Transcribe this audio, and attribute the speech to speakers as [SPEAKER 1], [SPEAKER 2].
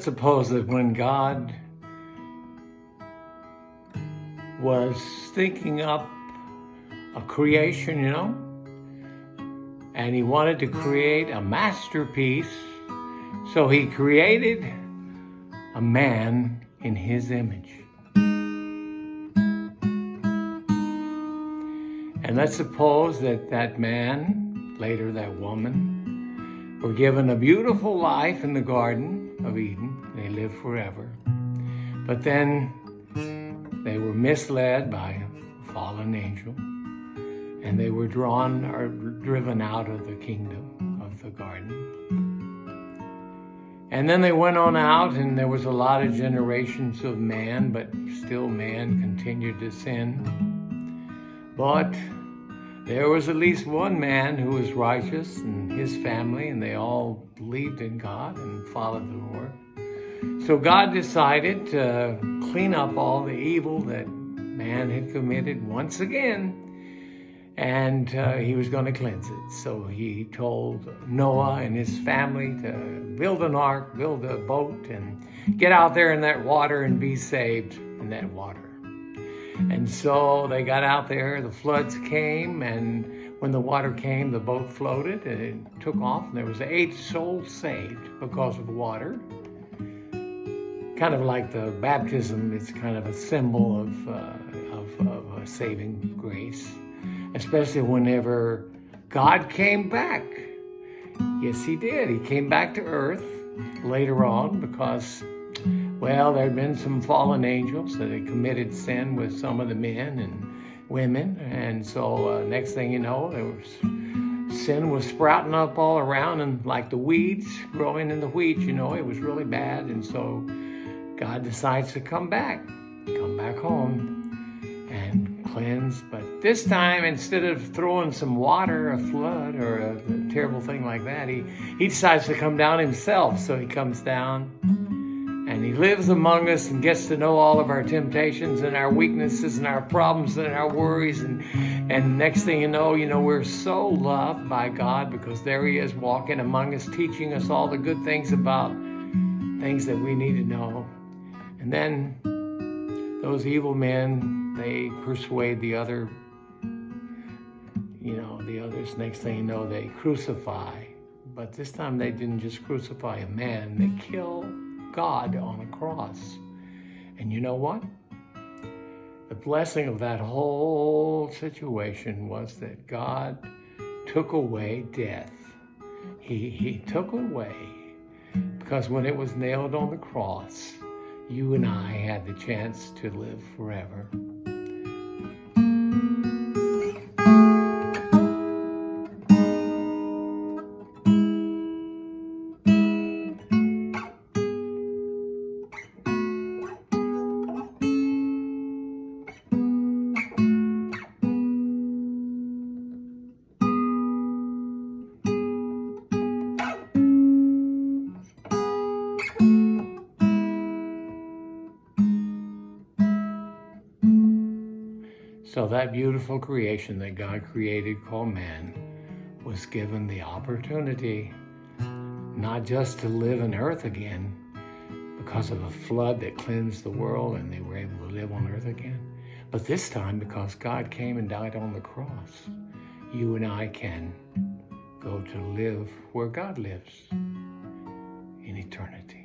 [SPEAKER 1] let's suppose that when God was thinking up a creation, and he wanted to create a masterpiece, so he created a man in his image. And let's suppose that that man, later that woman, were given a beautiful life in the Garden of Eden. They lived forever. But then they were misled by a fallen angel, and they were drawn or driven out of the kingdom of the garden. And then they went on out, and there was a lot of generations of man, but still man continued to sin. But there was at least one man who was righteous, and his family, and they all believed in God and followed the Lord. So God decided to clean up all the evil that man had committed once again, and he was going to cleanse it. So he told Noah and his family to build an ark, build a boat, and get out there in that water and be saved in that water. And so they got out there, the floods came, and when the water came, the boat floated, and it took off, and there was 8 souls saved because of water. Kind of like the baptism, it's kind of a symbol of a saving grace, especially whenever God came back. Yes, he did. He came back to earth later on because, well, there had been some fallen angels that had committed sin with some of the men and women. And so next thing you know, sin was sprouting up all around, and like the weeds growing in the wheat, it was really bad. And so God decides to come back home and cleanse. But this time, instead of throwing some water, a flood, or a terrible thing like that, he decides to come down himself. So he comes down and he lives among us and gets to know all of our temptations and our weaknesses and our problems and our worries. And next thing you know, we're so loved by God because there he is walking among us, teaching us all the good things about things that we need to know. And then those evil men, they persuade the others. Next thing you know, they crucify. But this time they didn't just crucify a man, they kill God on a cross. And you know what? The blessing of that whole situation was that God took away death. He took away, because when it was nailed on the cross, you and I had the chance to live forever. So that beautiful creation that God created called man was given the opportunity not just to live on earth again because of a flood that cleansed the world and they were able to live on earth again, but this time because God came and died on the cross, you and I can go to live where God lives in eternity.